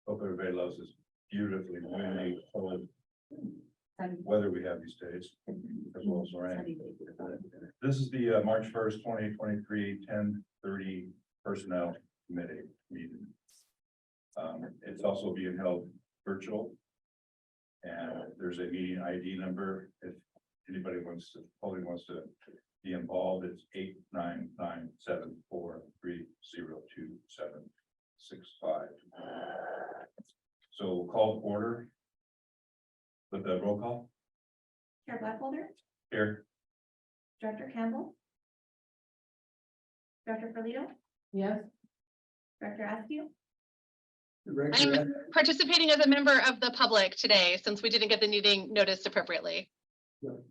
Hope everybody loves this beautifully windy, cold weather we have these days, as well as rain. This is the March 1st, 2023, 10:30 Personnel Committee meeting. It's also being held virtual. And there's a meeting ID number. If anybody wants to, be involved, it's 89974302765. So we'll call to order with the roll call. Chair Blackwolder, Here. Director Campbell, Director Ferlito, Yes. Director Askew, I'm participating as a member of the public today, since we didn't get the meeting noticed appropriately.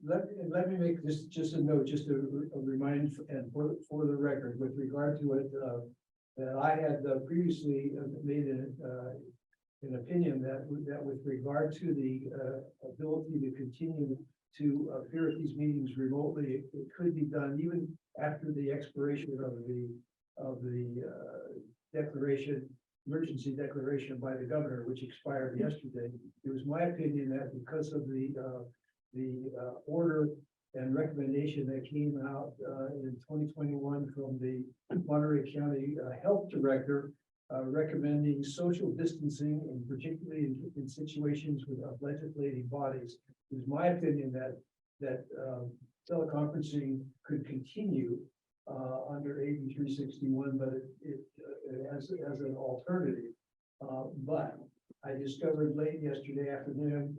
Let me make this just a note, just a reminder, and for the record, with regard to it, that I had previously made an opinion that with regard to the ability to continue to appear at these meetings remotely, it could be done even after the expiration of the declaration, emergency declaration by the governor, which expired yesterday. It was my opinion that because of the order and recommendation that came out in 2021 from the Monterey County Health Director, recommending social distancing, and particularly in situations with legislative bodies, it was my opinion that teleconferencing could continue under AB 361, but it as an alternative. But I discovered late that afternoon,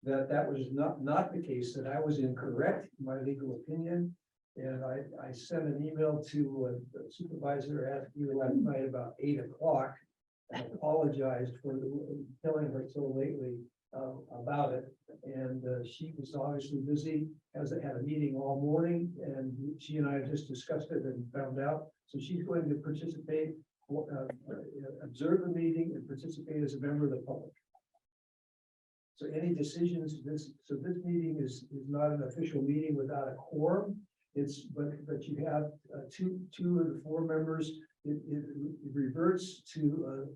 that was not the case, that I was incorrect in my legal opinion. And I sent an email to the supervisor asking you last night about 8 o'clock, and apologized for telling her so lately about it. And she was obviously busy, had a meeting all morning, and she and I just discussed it and found out. So she's going to participate, observe the meeting and participate as a member of the public. So any decisions, this meeting is not an official meeting without a quorum. But you have two of the 4 members. It reverts to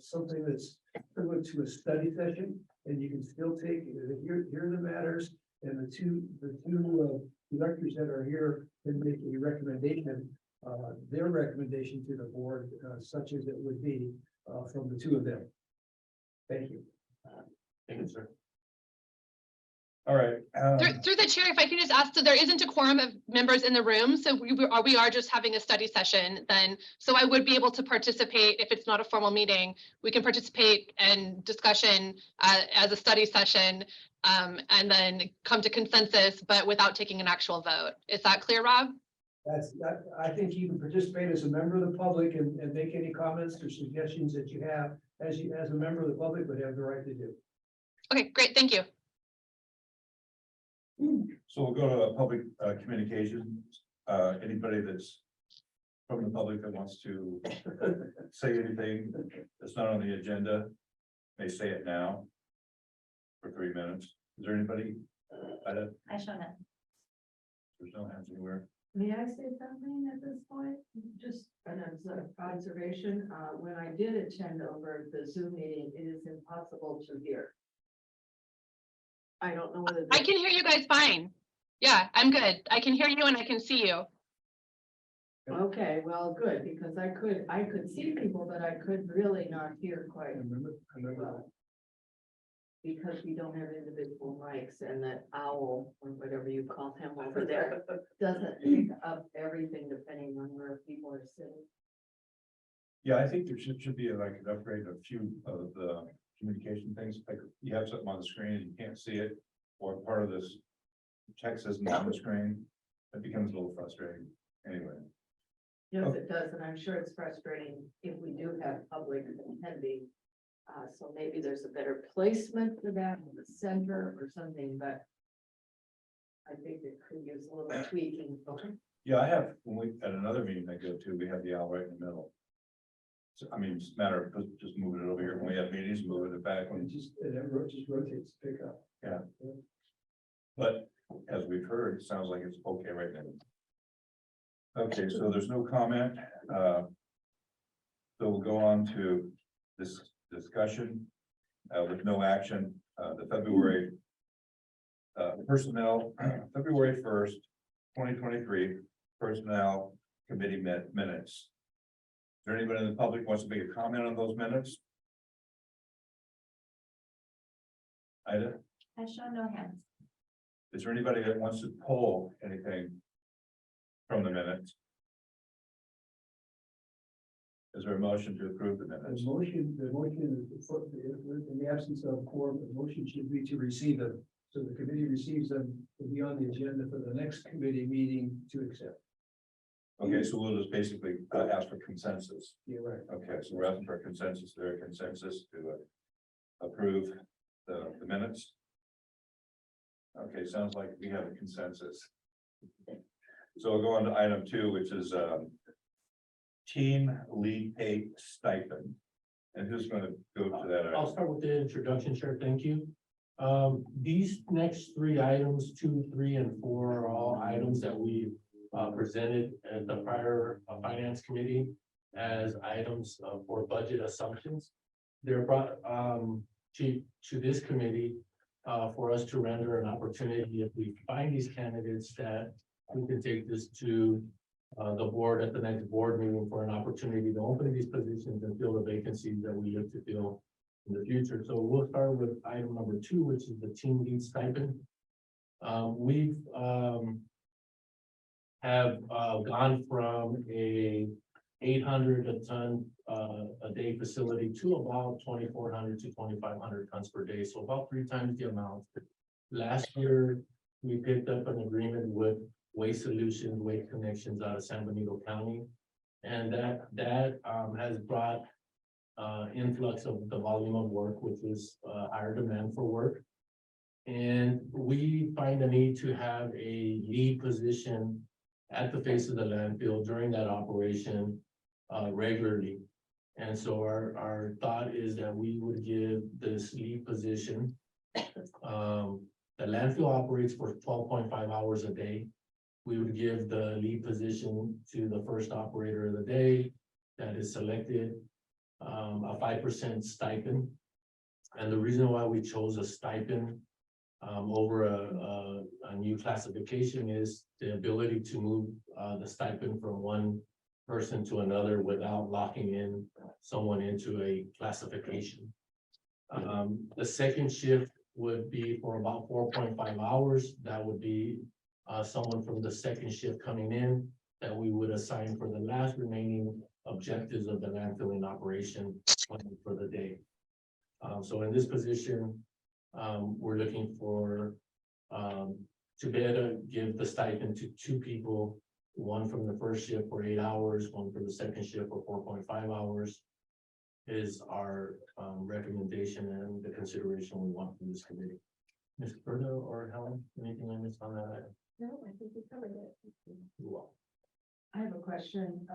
something that's similar to a study session, and you can still hear the matters, and the two directors that are here can make a recommendation, their recommendation to the board, such as it would be from the 2 of them. Thank you. Thank you, sir. All right. Through the chair, if I can just ask, so there isn't a quorum of members in the room, so we are just having a study session then. So I would be able to participate if it's not a formal meeting. We can participate in discussion as a study session, and then come to consensus, but without taking an actual vote. Is that clear, Rob? I think you can participate as a member of the public and make any comments or suggestions that you have as a member of the public would have the right to do. Okay, great, thank you. So we'll go to public communications. Anybody that's from the public that wants to say anything that's not on the agenda, may say it now for 3 minutes. Is there anybody? I show none. There's no hands anywhere. May I say something at this point? Just an observation. When I did attend over the Zoom meeting, it is impossible to hear. I don't know whether. I can hear you guys fine. Yeah, I'm good. I can hear you and I can see you. Okay, well, good, because I could see people, but I could really not hear quite I remember well. Because we don't have individual mics, and that owl, or whatever you call him over there, doesn't pick up everything depending on where people are sitting. Yeah, I think there should be like an upgrade of a few of the communication things. Like you have something on the screen and you can't see it, or part of this text isn't on the screen. It becomes a little frustrating. Anyway. Yes, it does, and I'm sure it's frustrating if we do have public attending. So maybe there's a better placement for that in the center or something, but I think it could use a little tweaking. Okay. Yeah, I have, when we, at another meeting I go to, we have the owl right in the middle. So, I mean, it's a matter of just moving it over here. When we have meetings, moving it back. When it just rotates to pick up. Yeah. But as we've heard, it sounds like it's okay right now. Okay, so there's no comment. So we'll go on to this discussion, with no action, the February personnel, February 1st, 2023, personnel committee minutes. Is there anybody in the public who wants to make a comment on those minutes? Ida, I show no hands. is there anybody that wants to pull anything from the minutes? Is there a motion to approve the minutes? The motion is, in the absence of quorum, the motion should be to receive them. So the committee receives them, will be on the agenda for the next committee meeting to accept. Okay, so we'll just basically ask for consensus. You're right. Okay, so we're asking for consensus, there a consensus to approve the minutes? Okay, sounds like we have a consensus. So we'll go on to item 2, which is team lead pay stipend. And who's going to go to that? I'll start with the introduction, Chair. Thank you. These next 3 items, 2, 3, and 4 are all items that we presented at the prior finance committee as items for budget assumptions. They're brought to this committee for us to render an opportunity if we find these candidates that we can take this to the board at the next board meeting for an opportunity to open these positions and fill the vacancies that we look to fill in the future. So we'll start with item number 2, which is the team lead stipend. We've have gone from a 800 a ton a day facility to about 2,400 to 2,500 tons per day. So about 3 times the amount. Last year, we picked up an agreement with Waste Solutions, Waste Connections out of San Benito County. And that has brought influx of the volume of work, which is higher demand for work. And we find a need to have a lead position at the face of the landfill during that operation regularly. And so our thought is that we would give this lead position. The landfill operates for 12.5 hours a day. We would give the lead position to the first operator of the day that is selected, a 5% stipend. And the reason why we chose a stipend over a new classification is the ability to move the stipend from one person to another without locking in someone into a classification. The second shift would be for about 4.5 hours. That would be someone from the second shift coming in that we would assign for the last remaining objectives of the landfilling operation for the day. So in this position, we're looking for to be able to give the stipend to 2 people, one from the first shift for 8 hours, one for the second shift for 4.5 hours. Is our recommendation and the consideration we want from this committee. Ms. Berta or Helen, anything I missed on that item? No, I think we covered it. You're welcome. I have a question.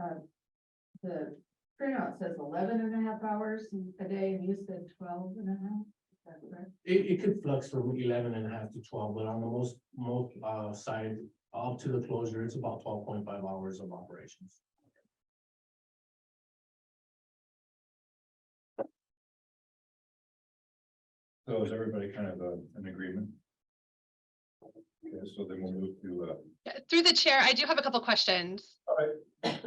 The printout says 11.5 hours a day, and you said 12.5. Is that correct? It could flux from 11.5 to 12, but on the most side, up to the closure, it's about 12.5 hours of operations. So is everybody kind of in agreement? Okay, so then we'll move to Yeah, through the chair, I do have a couple questions. all right.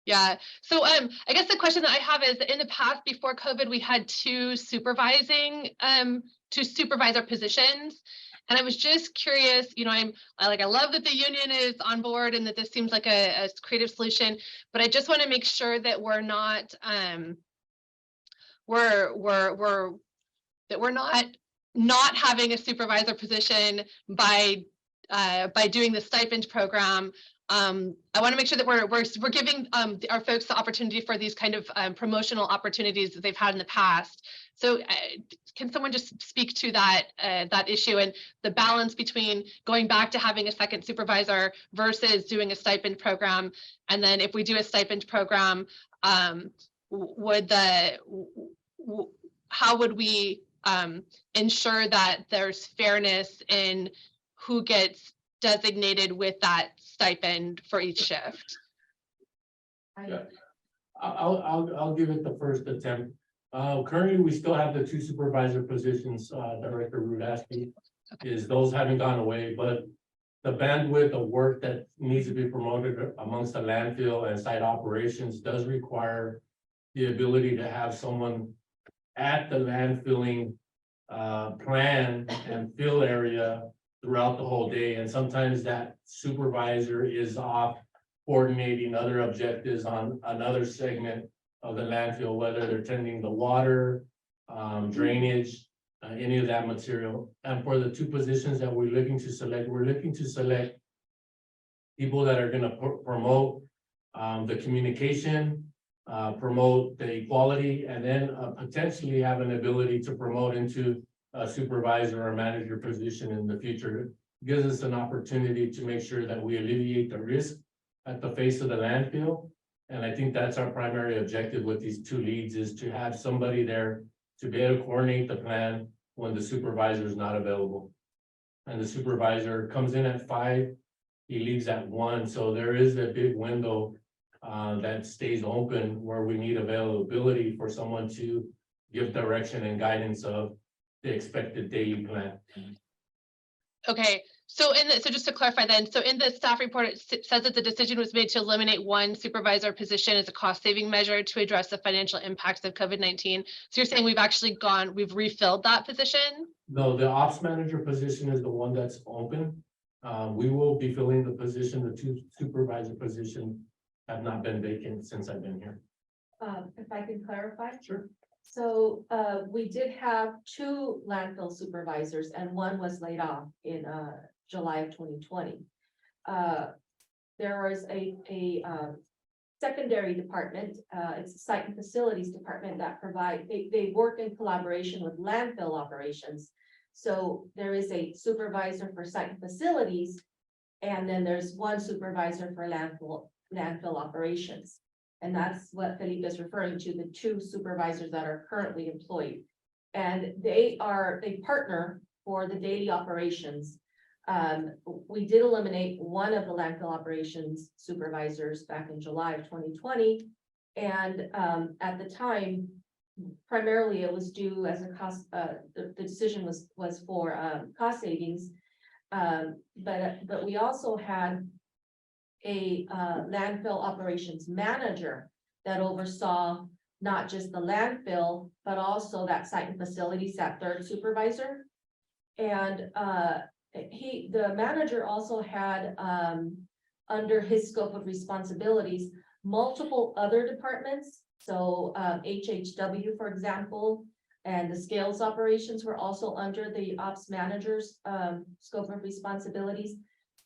Yeah, so I guess the question that I have is, in the past, before COVID, we had 2 supervisor positions. And I was just curious, you know, I love that the union is on board and that this seems like a creative solution, but I just want to make sure that we're not not having a supervisor position by doing the stipend program. I want to make sure that we're giving our folks the opportunity for these kind of promotional opportunities that they've had in the past. So can someone just speak to that issue and the balance between going back to having a second supervisor versus doing a stipend program? And then if we do a stipend program, how would we ensure that there's fairness in who gets designated with that stipend for each shift? Yeah. I'll give it the first attempt. Currently, we still have the two supervisor positions, Director Rudaski, is those haven't gone away, but the bandwidth of work that needs to be promoted amongst the landfill and site operations does require the ability to have someone at the landfilling plan and fill area throughout the whole day, and sometimes that supervisor is off coordinating other objectives on another segment of the landfill, whether they're tending the water, drainage, any of that material. And for the two positions that we're looking to select, we're looking to select people that are gonna promote the communication, promote the equality, and then potentially have an ability to promote into a supervisor or manager position in the future. Gives us an opportunity to make sure that we alleviate the risk at the face of the landfill. And I think that's our primary objective with these two leads, is to have somebody there to be able to coordinate the plan when the supervisor is not available. And the supervisor comes in at 5, he leaves at 1, so there is a big window that stays open where we need availability for someone to give direction and guidance of the expected daily plan. Okay, so so just to clarify then, so in the staff report, it says that the decision was made to eliminate one supervisor position as a cost saving measure to address the financial impacts of COVID-19. So you're saying we've refilled that position? No, the ops manager position is the one that's open. We will be filling the position, the two supervisor position have not been vacant since I've been here. If I can clarify? Sure. So, we did have 2 landfill supervisors and one was laid off in, July of 2020. There was a secondary department, it's a site and facilities department that they work in collaboration with landfill operations. So there is a supervisor for site and facilities, and then there's one supervisor for landfill operations. And that's what Felipe is referring to, the 2 supervisors that are currently employed. And they partner for the daily operations. We did eliminate one of the landfill operations supervisors back in July of 2020. And at the time, primarily it was due as a cost, the decision was for cost savings. But we also had a landfill operations manager that oversaw not just the landfill, but also that site and facilities, that 3rd supervisor. And the manager also had under his scope of responsibilities, multiple other departments. So HHW, for example, and the scales operations were also under the ops manager's scope of responsibilities.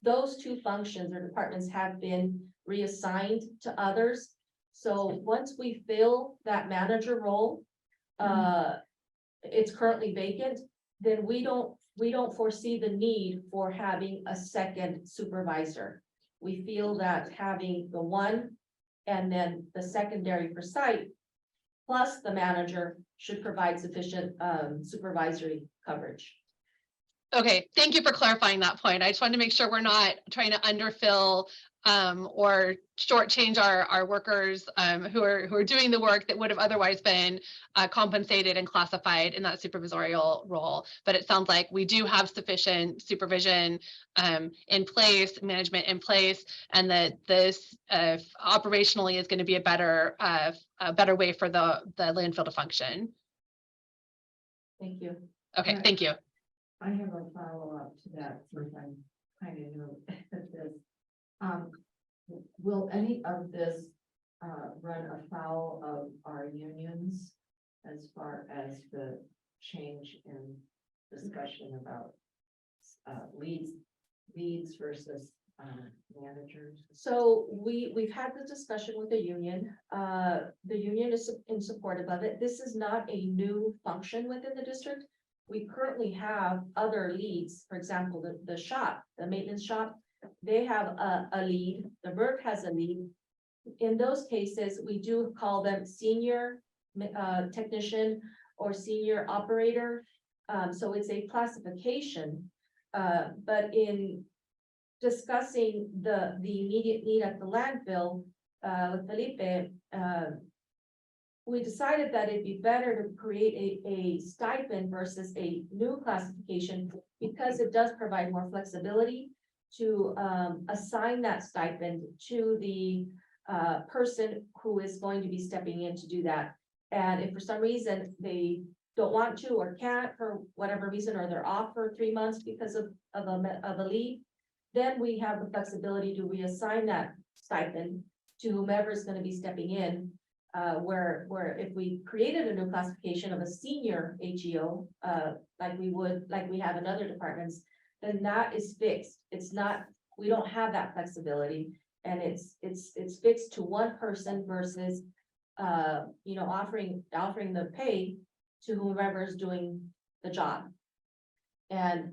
Those 2 functions or departments have been reassigned to others. So once we fill that manager role, it's currently vacant, then we don't foresee the need for having a second supervisor. We feel that having the one and then the secondary for site plus the manager should provide sufficient supervisory coverage. Okay, thank you for clarifying that point. I just wanted to make sure we're not trying to underfill or shortchange our workers who are doing the work that would have otherwise been compensated and classified in that supervisorial role. But it sounds like we do have sufficient supervision in place, management in place, and that this operationally is going to be a better way for the landfill to function. Thank you. Okay, thank you. I have a follow-up to that, since I'm kind of new at this. Will any of this run afoul of our unions as far as the change in discussion about leads versus managers? So we've had the discussion with the union. The union is in support of it. This is not a new function within the district. We currently have other leads, for example, the shop, the maintenance shop, they have a lead, the Burke has a lead. In those cases, we do call them senior technician or senior operator. So it's a classification, but in discussing the immediate need at the landfill with Felipe, we decided that it'd be better to create a stipend versus a new classification because it does provide more flexibility to assign that stipend to the person who is going to be stepping in to do that. And if for some reason they don't want to or can't for whatever reason, or they're off for 3 months because of a leave, then we have the flexibility to reassign that stipend to whomever is going to be stepping in. Where if we created a new classification of a senior HEO, like we have in other departments, then that is fixed. It's not, we don't have that flexibility. And it's fixed to one person versus, offering the pay to whomever is doing the job. And,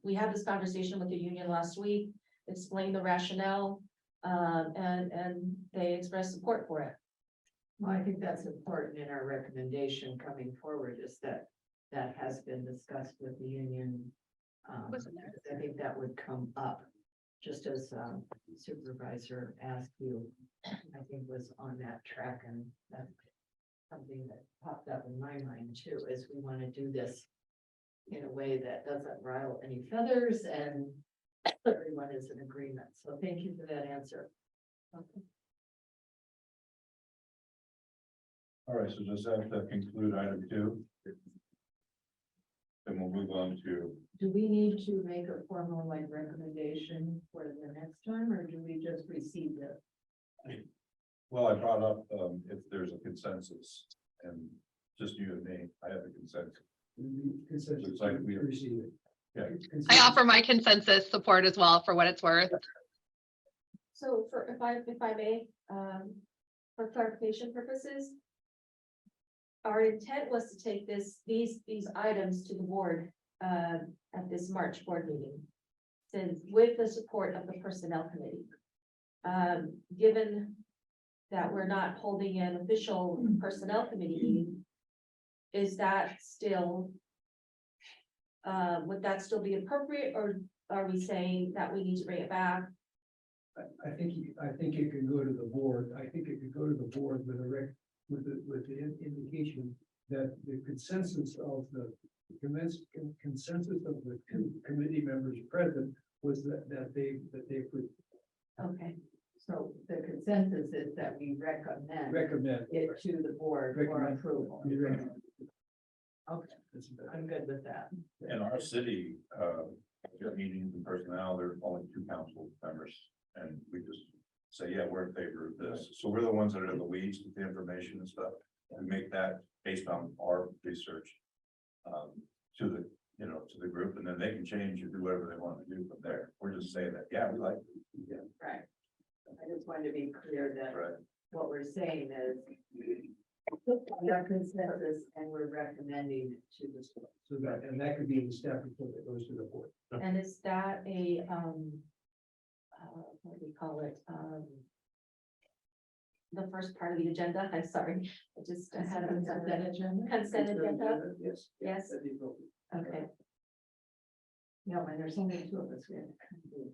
we had this conversation with the union last week, explained the rationale, and they expressed support for it. Well, I think that's important in our recommendation coming forward, is that has been discussed with the union. Wasn't there? I think that would come up, just as Supervisor asked you, I think was on that track, and that's something that popped up in my mind too, is we want to do this in a way that doesn't rile any feathers and everyone is in agreement. So thank you for that answer. Okay. All right, so does that conclude item 2? Then we'll move on to, Do we need to make a formal recommendation for the next time, or do we just receive it? well, I brought up, if there's a consensus, and just you and me, I have a consensus. Consensus. Looks like we- receive it. Yeah. I offer my consensus support as well for what it's worth. So if I may, for clarification purposes, our intent was to take these items to the board, at this March board meeting. Since with the support of the personnel committee. Given that we're not holding an official personnel committee meeting, is that still, would that still be appropriate, or are we saying that we need to bring it back? I think it could go to the board. I think it could go to the board with with the indication that the consensus of the consensus of the 2 committee members present was that they would Okay, So the consensus is that we recommend recommend. it to the board for Recommend. approval. You recommend. Okay, That's better. I'm good with that. in our city, meetings and personnel, there's only 2 council members, and we just say, yeah, we're in favor of this. So we're the ones that are in the weeds with the information and stuff, and make that based on our research. To the, to the group, and then they can change or do whatever they want to do from there. We're just saying that, yeah, we like it. Right. I just wanted to be clear that Right. what we're saying is we are consensus and we're recommending it to the board. So that could be the staff report that goes to the board. and is that a, what do we call it, the first part of the agenda? I'm sorry, I just had Consent agenda? consent agenda. Yes. Yes. That'd be appropriate. Okay, No, and there's only 2 of us. We have to kind of be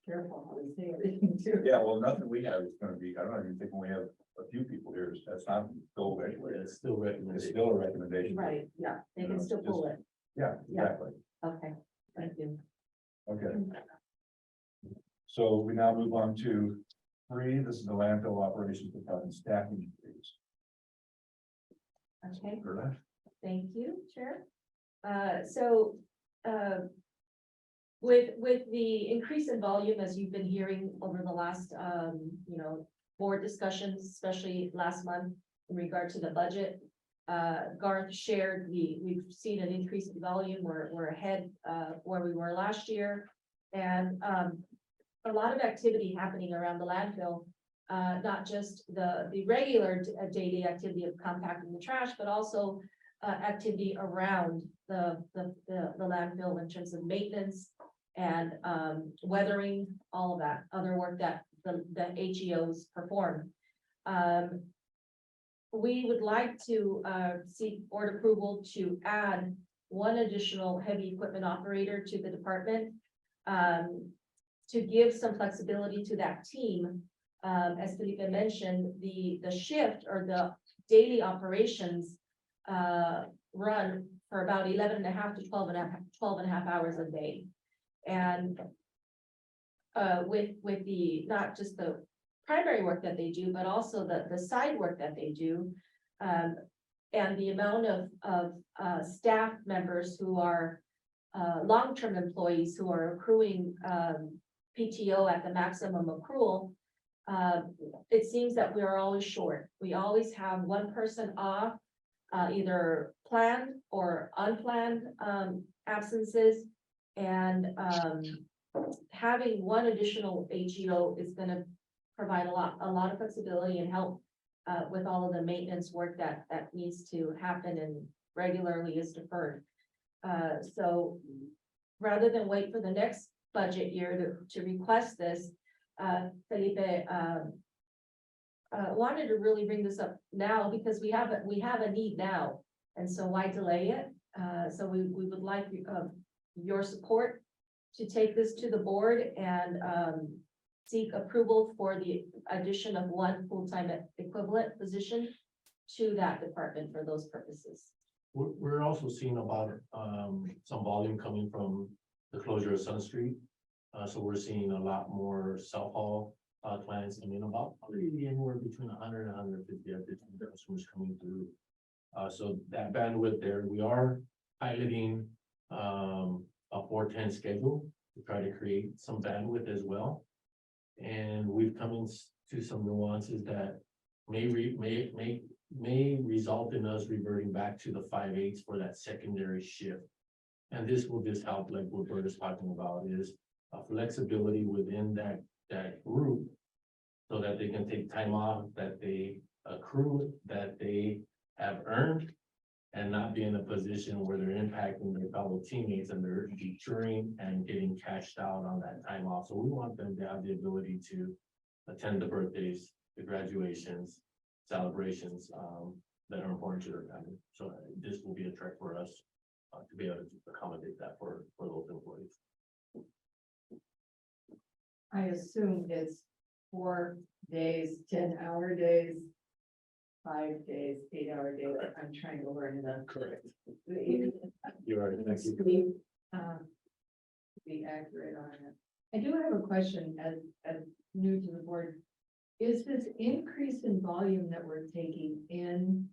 careful how we say everything too. Yeah, well, nothing we have is gonna be, I don't even think when we have a few people here, that's not go anywhere. It's still It's recommended. still a recommendation. right, yeah, they can still pull it. Yeah, Yeah. exactly. Okay, thank you. Okay. So we now move on to 3. This is the landfill operations department staffing increase. Okay. Gerda? Thank you, Chair. With the increase in volume, as you've been hearing over the last, board discussions, especially last month in regard to the budget, Garth shared, we've seen an increase in volume. We're ahead, where we were last year. And, a lot of activity happening around the landfill, not just the regular daily activity of compacting the trash, but also activity around the landfill in terms of maintenance and weathering, all of that other work that the HEOs perform. We would like to seek board approval to add 1 additional heavy equipment operator to the department, to give some flexibility to that team. As Felipe mentioned, the shift or the daily operations run for about 11 and a half to 12 and a half hours a day. And with the, not just the primary work that they do, but also the side work that they do. And the amount of staff members who are long-term employees who are accruing PTO at the maximum accrual. It seems that we are always short. We always have one person off, either planned or unplanned absences. And having one additional AGO is gonna provide a lot of flexibility and help with all of the maintenance work that needs to happen and regularly is deferred. So rather than wait for the next budget year to request this, Felipe wanted to really bring this up now because we have a need now. And so why delay it? So we would like your support to take this to the board and seek approval for the addition of one full-time equivalent position to that department for those purposes. We're also seeing about some volume coming from the closure of Sun Street. So we're seeing a lot more self-haul clients coming about probably anywhere between 100 and 150 customers coming through. So that bandwidth there, we are piloting a 410 schedule to try to create some bandwidth as well. And we've come into some nuances that may result in us reverting back to the 5/8 for that secondary shift. And this will just help, like what Bert is talking about, is a flexibility within that group so that they can take time off that they accrue, that they have earned, and not be in a position where they're impacting their fellow teammates and they're deterring and getting cashed out on that time off. So we want them to have the ability to attend the birthdays, the graduations, celebrations that are important to their family. So this will be a trick for us to be able to accommodate that for those employees. I assume it's 4 days, 10-hour days, 5 days, 8-hour days. I'm trying to learn the. Correct. the- You're right. Thank you. To be accurate on it. I do have a question as new to the board. Is this increase in volume that we're taking in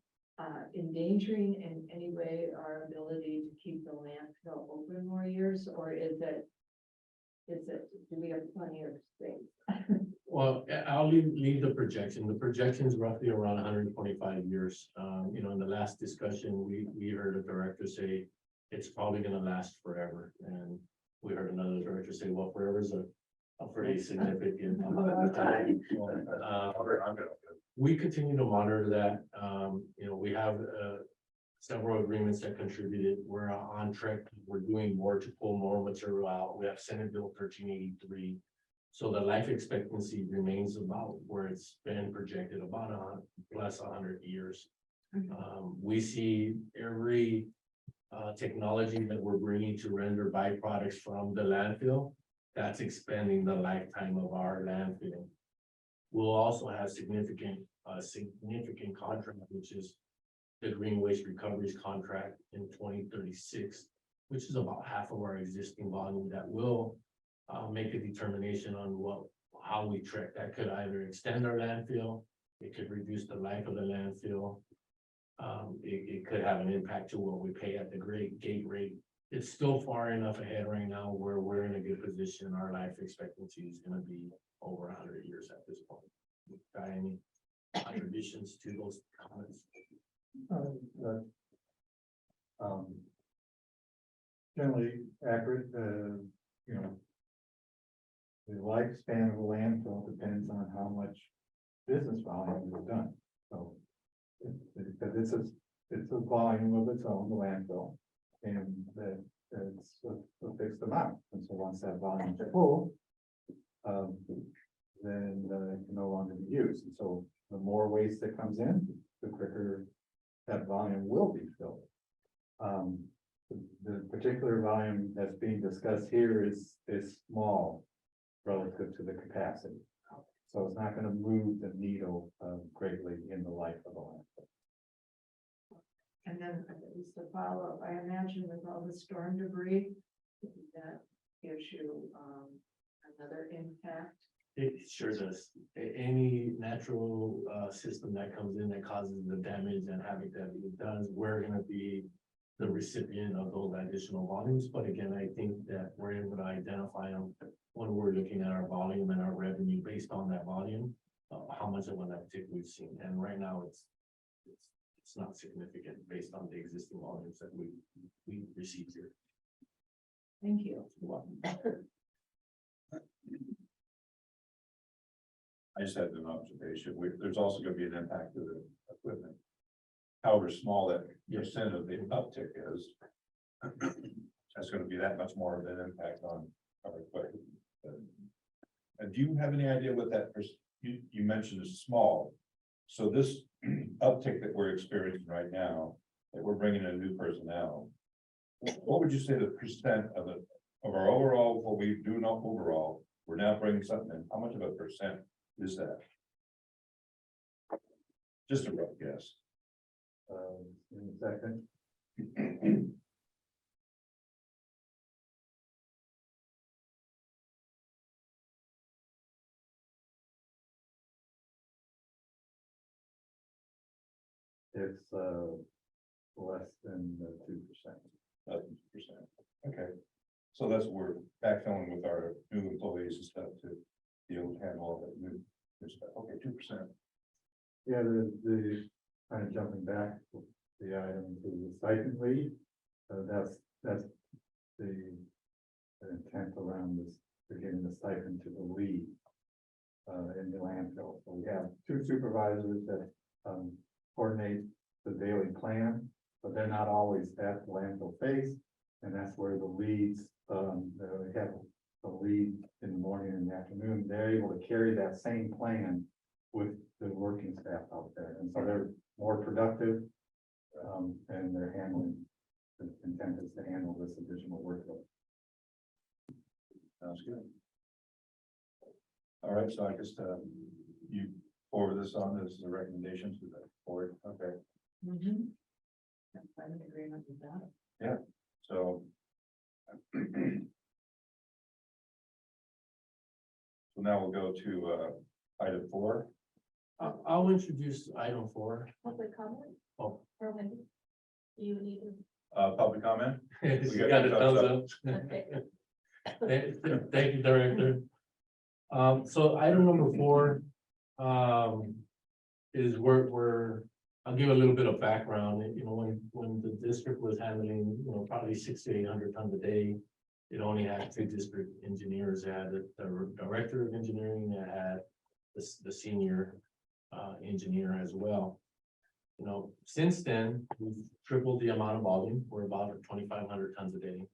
endangering in any way our ability to keep the landfill open more years, or is it, do we have plenty of space? Well, I'll leave the projection. The projection is roughly around 125 years. You know, in the last discussion, we heard a director say it's probably gonna last forever. And we heard another director say, well, forever is a pretty significant amount of time. We continue to monitor that. You know, we have several agreements that contributed. We're on track. We're doing more to pull more material out. We have Senate Bill 1383. So the life expectancy remains about where it's been projected, about plus 100 years. We see every technology that we're bringing to render byproducts from the landfill, that's expanding the lifetime of our landfill. We'll also have significant contract, which is the Green Waste Recoveries contract in 2036, which is about half of our existing volume that will make a determination on how we track. That could either extend our landfill, it could reduce the life of the landfill. It could have an impact to what we pay at the gate rate. It's still far enough ahead right now where we're in a good position. Our life expectancy is going to be over 100 years at this point. Got any contributions to those comments? Generally accurate, you know, the lifespan of a landfill depends on how much business volume is done. So, because it's a volume of its own, the landfill, and that it's a fixed amount. And so once that volume is full, then it can no longer be used. And so the more waste that comes in, the quicker that volume will be filled. The particular volume that's being discussed here is small relative to the capacity. So it's not going to move the needle greatly in the life of the landfill. And then just to follow up, I imagine with all the storm debris, that gives you, another impact. It sure does. Any natural system that comes in that causes the damage and havoc that it does, we're gonna be the recipient of those additional volumes. But again, I think that we're able to identify them when we're looking at our volume and our revenue based on that volume, how much of an uptick we've seen. And right now it's not significant based on the existing volumes that we received here. Thank you. I just had an observation. There's also gonna be an impact to the equipment. However small that percent of the uptick is, that's gonna be that much more of an impact on our equipment. And do you have any idea what that, you mentioned is small. So this uptick that we're experiencing right now, that we're bringing in new personnel, what would you say the percent of it, of our overall, what we do not overall, we're now bringing something in, how much of a percent is that? Just a rough guess. In a second. It's less than 2%. 11%. Okay. So that's what we're backfilling with our new employees and stuff to be able to handle all that new stuff. Okay, 2%. Yeah, the kind of jumping back to the item to the stipend lead. That's the intent around this, we're giving the stipend to the lead in the landfill. So we have 2 supervisors that coordinate the daily plan, but they're not always at the landfill face. And that's where the leads, they have a lead in the morning and the afternoon. They're able to carry that same plan with the working staff out there. And so they're more productive, and they're handling, the intent is to handle this additional workload. Sounds good. All right, so I guess you forward this on as a recommendation to the board. Okay, Mm-hmm. I'm in agreement with that. so. So now we'll go to item 4. I'll introduce item 4. Public comment? Oh. Or maybe you need to. Public comment. You got got a thumbs thumbs up. up. Okay. Thank you, Director. So item number 4, is I'll give a little bit of background. You know, when the district was handling, you know, probably 600 to 800 tons a day, it only had 2 district engineers. It had the director of engineering, it had the senior engineer as well. You know, since then, we've tripled the amount of volume. We're about 2,500 tons a day.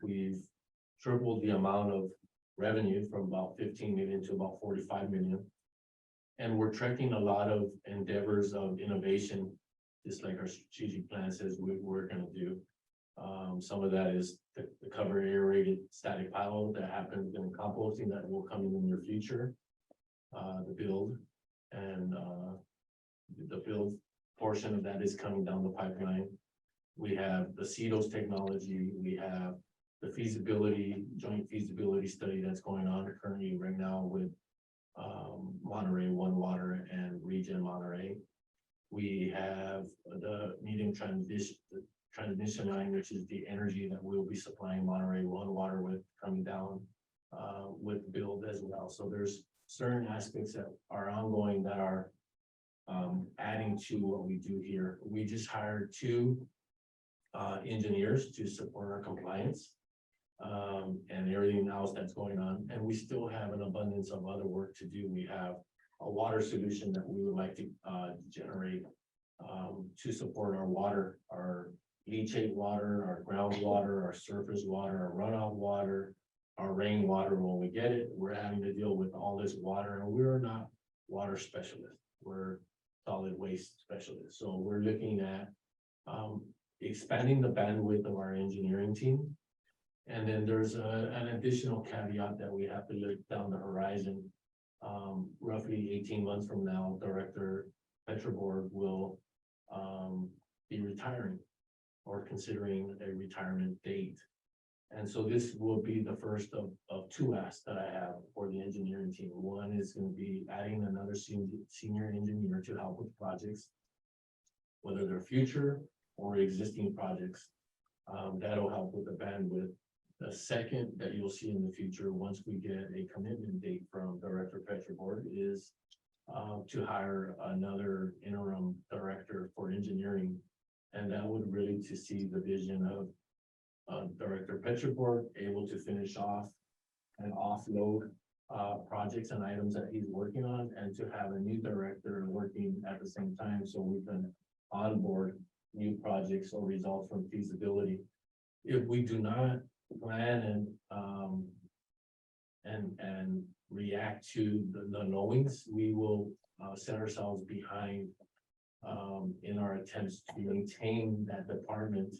We've tripled the amount of revenue from about 15 million to about 45 million. And we're tracking a lot of endeavors of innovation, just like our strategic plan says we're gonna do. Some of that is the cover aerated static pile that happens in composting that will come in the near future. The build and the build portion of that is coming down the pipeline. We have the CEDOS technology, we have the joint feasibility study that's going on currently right now with Monterey One Water and ReGen Monterey. We have the medium transmission line, which is the energy that we'll be supplying Monterey One Water with coming down with build as well. So there's certain aspects that are ongoing that are adding to what we do here. We just hired 2 engineers to support our compliance and everything else that's going on. And we still have an abundance of other work to do. We have a water solution that we would like to generate to support our water, our leachate water, our groundwater, our surface water, our runoff water, our rainwater. When we get it, we're having to deal with all this water, and we're not water specialists. We're solid waste specialists. So we're looking at expanding the bandwidth of our engineering team. And then there's an additional caveat that we have to look down the horizon. Roughly 18 months from now, Director Petroborg will be retiring or considering a retirement date. And so this will be the first of two asks that I have for the engineering team. One is going to be adding another senior engineer to help with projects, whether they're future or existing projects. That'll help with the bandwidth. The second that you'll see in the future, once we get a commitment date from Director Petrobord, is to hire another interim director for engineering. And that would really to see the vision of Director Petrobord able to finish off and offload projects and items that he's working on, and to have a new director working at the same time, so we can onboard new projects or results from feasibility. If we do not plan and react to the knowings, we will set ourselves behind in our attempts to maintain that department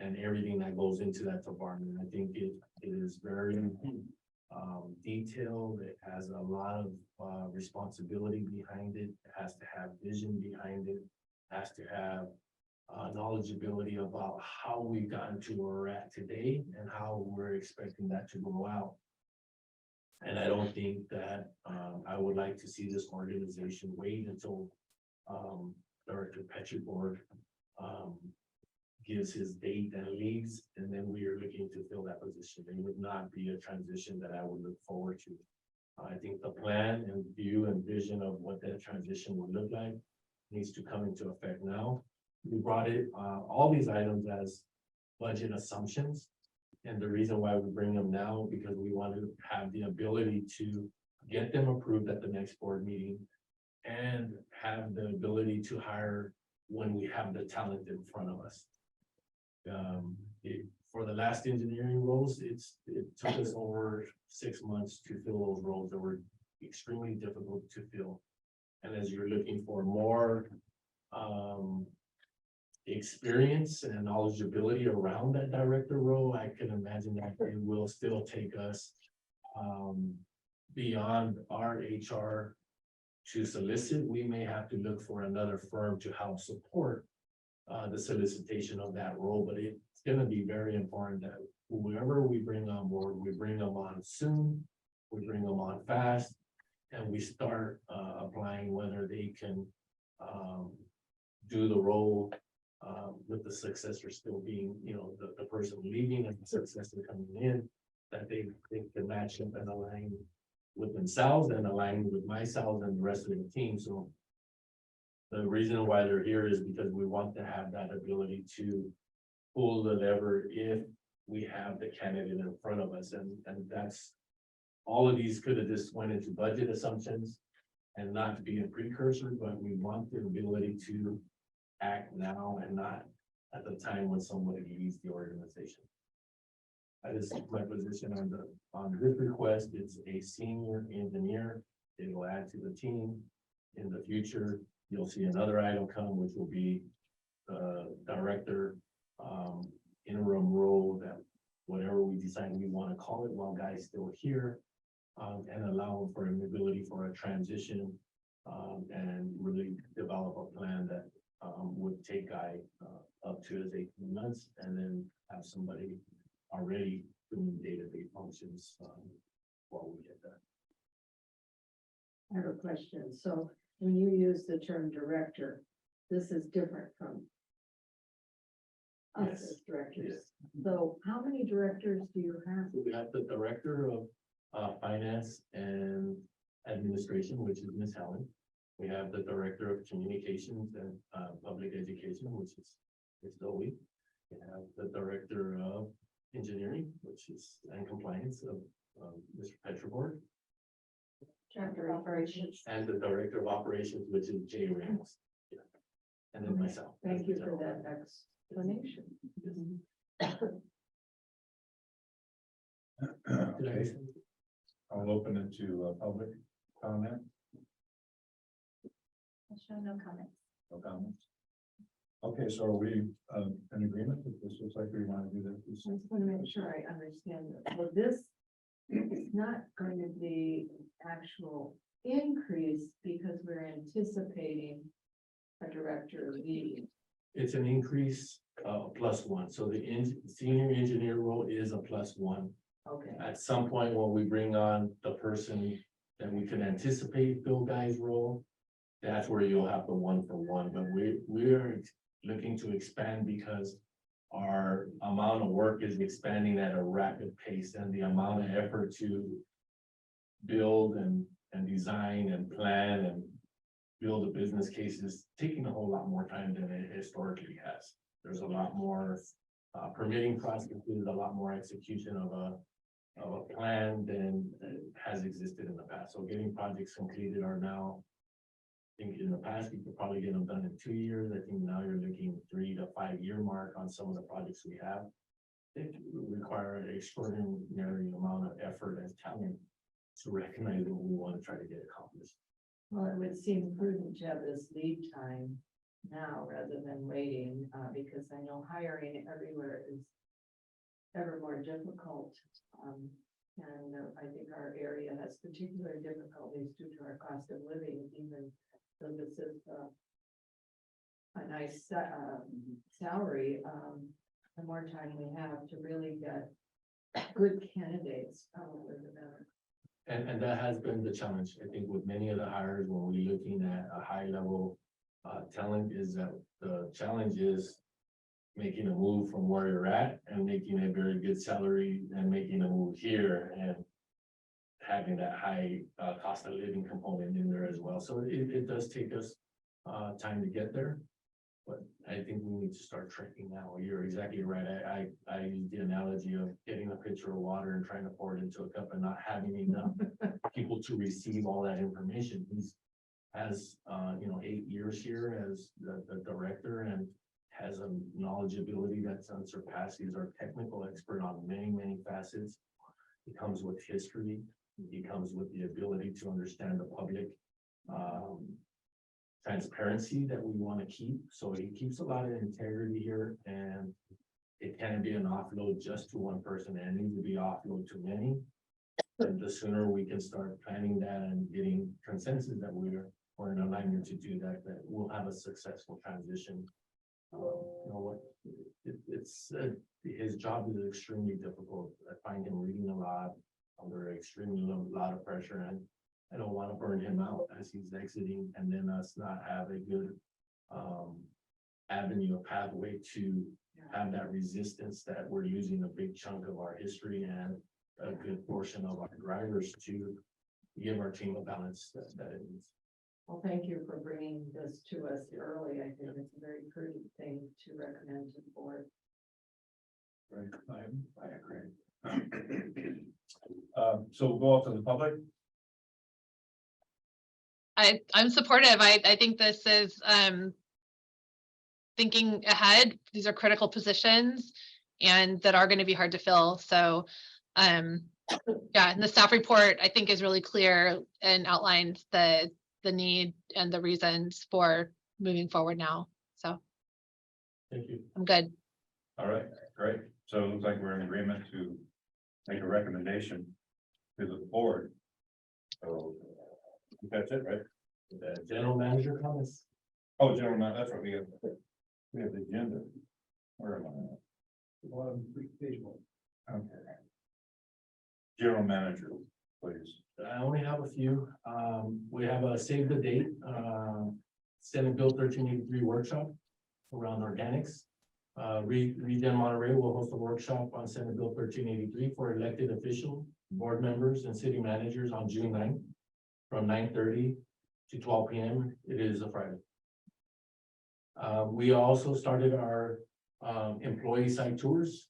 and everything that goes into that department. I think it is very detailed. It has a lot of responsibility behind it. It has to have vision behind it. Has to have knowledgeability about how we've gotten to where we're at today and how we're expecting that to go out. And I don't think that I would like to see this organization wait until Director Petrobord gives his date and leaves, and then we are looking to fill that position. It would not be a transition that I would look forward to. I think the plan and view and vision of what that transition would look like needs to come into effect now. We brought it, all these items as budget assumptions. And the reason why we bring them now, because we want to have the ability to get them approved at the next board meeting and have the ability to hire when we have the talent in front of us. For the last engineering roles, it took us over 6 months to fill those roles that were extremely difficult to fill. And as you're looking for more experience and knowledgeability around that director role, I can imagine that it will still take us beyond our HR to solicit. We may have to look for another firm to help support the solicitation of that role, but it's going to be very important that whoever we bring on board, we bring them on soon, we bring them on fast, and we start applying whether they can do the role with the successor still being, the person leaving and the successor coming in, that they can match up and align with themselves and align with myself and the rest of the team. So the reason why they're here is because we want to have that ability to pull the lever if we have the candidate in front of us. And that's, all of these could have just went into budget assumptions and not to be a precursor, but we want the ability to act now and not at the time when somebody leaves the organization. That is my position on this request. It's a senior engineer. It will add to the team. In the future, you'll see another item come, which will be the director interim role, that whatever we decide we want to call it while Guy's still here, and allow for an ability for a transition and really develop a plan that would take Guy up to his 18 months, and then have somebody already doing day-to-day functions while we get that. I have a question. So when you use the term director, this is different from us Yes. as directors. Yes. So how many directors do you have? So we have the director of finance and administration, which is Ms. Helen. We have the director of communications and public education, which is Zoe. We have the director of engineering, which is and compliance of Mr. Petrobord, Director of Operations. and the director of operations, which is Jay Ramos. Yeah. And then myself. Thank you for that explanation. Okay, I'll open it to public comment. I show no comments. No comments. Okay, so are we in agreement that this looks like we want to do that? I just want to make sure I understand this. So this is not going to be actual increase because we're anticipating a director leaving. It's an increase, +1, so the senior engineer role is a +1. Okay, At some point, when we bring on the person that we can anticipate Bill Guy's role, that's where you'll have the 1-for-1, but we're looking to expand because our amount of work is expanding at a rapid pace, and the amount of effort to build and design and plan and build a business case is taking a whole lot more time than it historically has. There's a lot more permitting processes, a lot more execution of a plan than has existed in the past. So getting projects completed are now, I think in the past, you could probably get them done in 2 years. I think now you're looking 3 to 5 year mark on some of the projects we have. They require an extraordinary amount of effort and talent to recognize what we want to try to get accomplished. well, it would seem prudent to have this lead time now rather than waiting, because I know hiring everywhere is ever more difficult. And I think our area has particular difficulties due to our cost of living, even though this is a nice salary. The more time we have to really get good candidates, probably the better. And that has been the challenge, I think, with many of the hires when we're looking at a high level talent, is that the challenge is making a move from where you're at and making a very good salary and making a move here and having that high cost of living component in there as well. So it does take us time to get there. But I think we need to start tracking now. You're exactly right. I use the analogy of getting a pitcher of water and trying to pour it into a cup and not having enough people to receive all that information. He's has 8 years here as the director and has a knowledgeability that's unsurpassed. He's our technical expert on many facets. He comes with history. He comes with the ability to understand the public transparency that we want to keep. So he keeps a lot of integrity here, and it can't be an offload just to one person. It needs to be offload to many. And the sooner we can start planning that and getting consensus that we're in alignment to do that, that we'll have a successful transition. His job is extremely difficult. I find him reading a lot under extremely lot of pressure, and I don't want to burn him out as he's exiting and then us not have a good avenue or pathway to have that resistance that we're losing a big chunk of our history and a good portion of our drivers to give our team a balance that it needs. Well, thank you for bringing this to us early. I think it's a very prudent thing to recommend to the board. Right, I agree. So we'll go out to the public. I'm supportive. I think this is thinking ahead. These are critical positions and that are going to be hard to fill. So yeah, and the staff report I think is really clear and outlines the need and the reasons for moving forward now. So Thank you. I'm good. All right, great. So it looks like we're in agreement to make a recommendation to the board. So that's it, right? The general manager comments. Oh, gentlemen, that's what we have the agenda. Where am I at? Bottom page 1. Okay. General manager, please. I only have a few. We have a save the date, Senate Bill 1383 workshop around organics. ReGen Monterey will host a workshop on Senate Bill 1383 for elected officials, board members, and city managers on June 9th from 9:30 to 12 p.m. It is a Friday. We also started our employee site tours.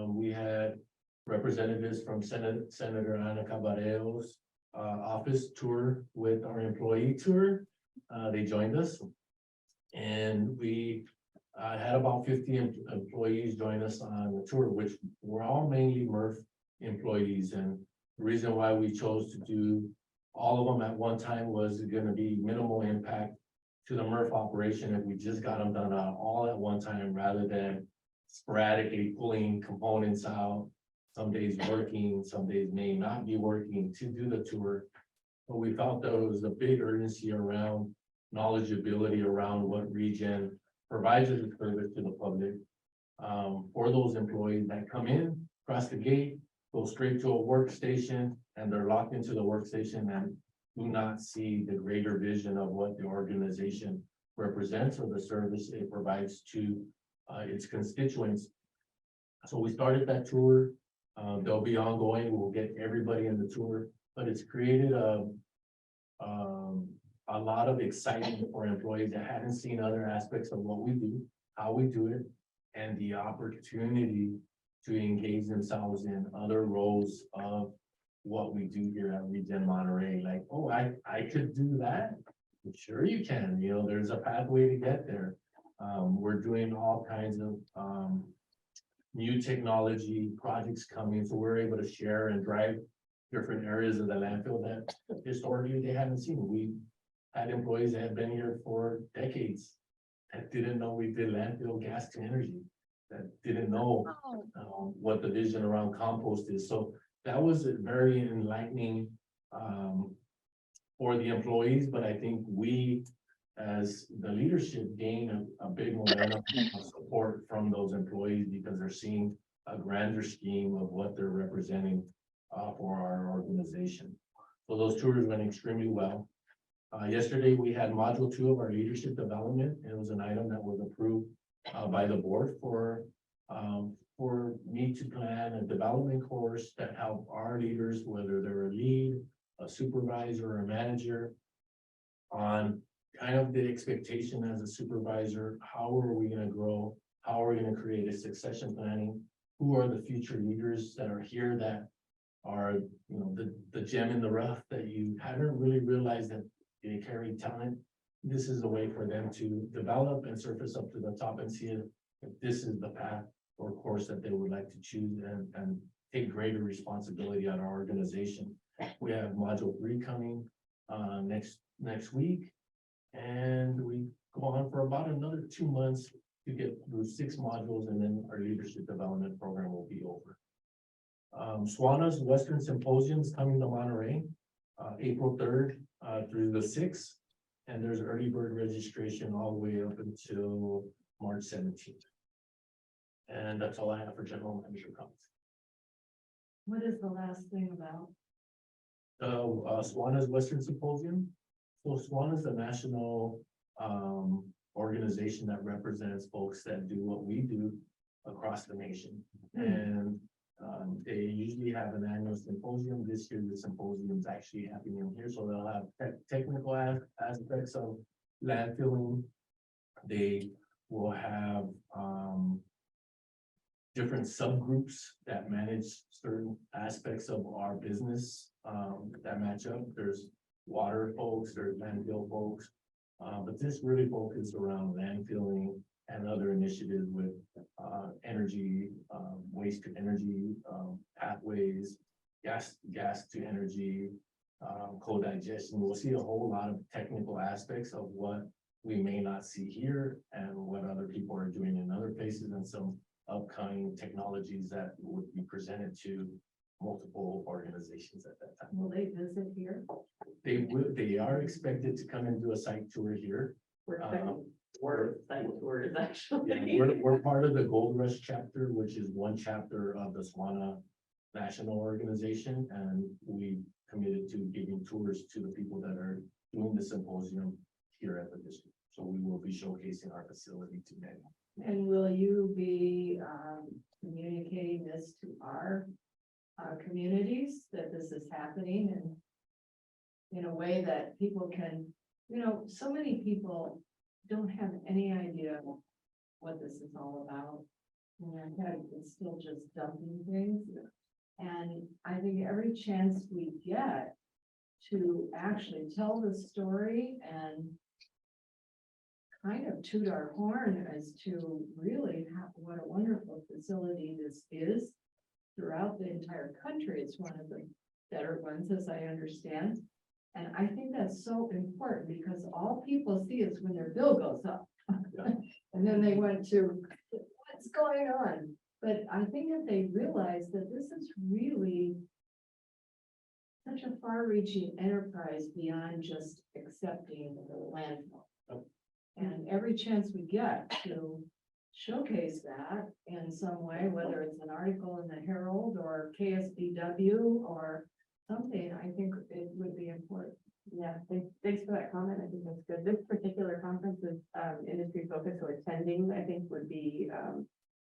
We had representatives from Senator Ana Caballero's office tour with our employee tour. They joined us, and we had about 50 employees join us on the tour, which were all mainly MRF employees. And the reason why we chose to do all of them at one time was going to be minimal impact to the MRF operation if we just got them done all at one time rather than sporadically pulling components out. Some days working, some days may not be working to do the tour. But we felt there was a big urgency around knowledgeability around what ReGen provides a service to the public. For those employees that come in, cross the gate, go straight to a workstation, and they're locked into the workstation and do not see the greater vision of what the organization represents or the service it provides to its constituents. So we started that tour. They'll be ongoing. We'll get everybody in the tour, but it's created a lot of excitement for employees that hadn't seen other aspects of what we do, how we do it, and the opportunity to engage themselves in other roles of what we do here at ReGen Monterey. Like, oh, I could do that. Sure you can, you know, there's a pathway to get there. We're doing all kinds of new technology projects coming, so we're able to share and drive different areas of the landfill that historically they haven't seen. We had employees that had been here for decades that didn't know we did landfill gas to energy, that didn't know what the vision around compost is. So that was a very enlightening for the employees, but I think we, as the leadership, gain a big momentum of support from those employees because they're seeing a grander scheme of what they're representing for our organization. So those tours went extremely well. Yesterday, we had module 2 of our leadership development. It was an item that was approved by the board for me to plan a development course that help our leaders, whether they're a lead, a supervisor, or a manager, on kind of the expectation as a supervisor. How are we going to grow? How are we going to create a succession planning? Who are the future leaders that are here that are, you know, the gem in the rough that you haven't really realized that they carry talent? This is a way for them to develop and surface up to the top and see if this is the path or course that they would like to choose and take greater responsibility on our organization. We have module 3 coming next week, and we go on for about another 2 months to get through 6 modules, and then our leadership development program will be over. SWANA's Western Symposium is coming to Monterey, April 3rd through the 6th, and there's early bird registration all the way up until March 17th. And that's all I have for general manager comments. What is the last thing about? SWANA's Western Symposium. So SWANA is the national organization that represents folks that do what we do across the nation. And they usually have an annual symposium. This year, the symposium is actually happening here. So they'll have technical aspects of landfilling. They will have different subgroups that manage certain aspects of our business that match up. There's water folks, there's landfill folks, but this really focuses around landfilling and other initiatives with energy, waste to energy, pathways, gas to energy, co-digestion. We'll see a whole lot of technical aspects of what we may not see here and what other people are doing in other places, and some upcoming technologies that would be presented to multiple organizations at that time. Will they visit here? They are expected to come and do a site tour here. We're expecting site tours, Yeah, actually. we're part of the Gold Rush chapter, which is one chapter of the SWANA national organization, and we committed to giving tours to the people that are doing the symposium here at the district. So we will be showcasing our facility today. And will you be communicating this to our communities, that this is happening, and in a way that people can, you know, so many people don't have any idea what this is all about. And their head is still just dumping things. And I think every chance we get to actually tell the story and kind of toot our horn as to really what a wonderful facility this is throughout the entire country. It's one of the better ones, as I understand. And I think that's so important because all people see is when their bill goes up. Yeah. And then they went to, what's going on? But I think that they realize that this is really such a far-reaching enterprise beyond just accepting the landfill. And every chance we get to showcase that in some way, whether it's an article in the Herald or KSBW or something, I think it would be important. Yeah, thanks for that comment. I think that's good. This particular conference is industry focused, so attending, I think, would be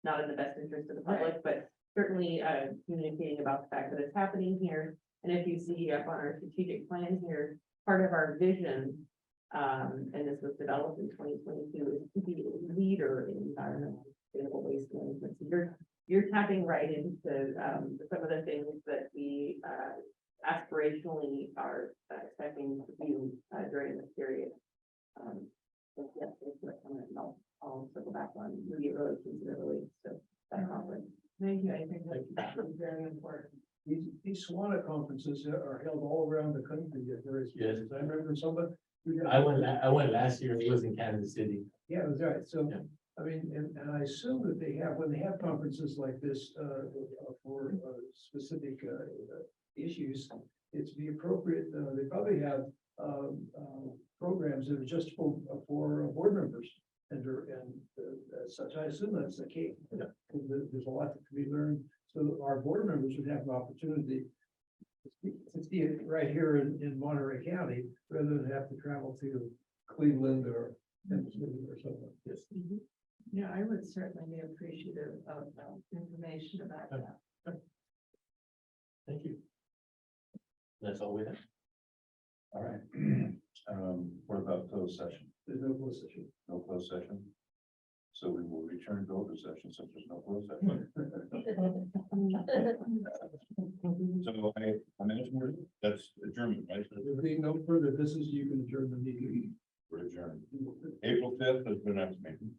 not in the best interest of the public, but certainly communicating about the fact that it's happening here. And if you see up on our strategic plan here, part of our vision, and this was developed in 2022, is to be a leader in environmental sustainable waste management. So you're tapping right into some of the things that we aspirationally are expecting to do during this period. So yes, thanks for that comment, and I'll circle back on media relations that relates to that conference. Thank you. I think that's very important. These SWANA conferences are held all around the country at various Yes. places. I remember somebody. I went last year, it was in Kansas City. Yeah, that's right. So, Yeah. I mean, and I assume that they have, when they have conferences like this, for specific issues, it's the appropriate, they probably have, programs that are just for board members. And such, I assume that's the case. Yeah. There's a lot to be learned, so our board members would have an opportunity to see it right here in Monterey County, rather than have to travel to Cleveland or something. Yes. Yeah, I would certainly be appreciative of information about that. Thank you. That's all we have. All right. What about closed session? There's no closed session. No closed session? So we will return to open session since there's no closed session. So I mentioned that's adjournment, right? There being no further business, you can adjourn the meeting. We're adjourned. April 5th is the next meeting.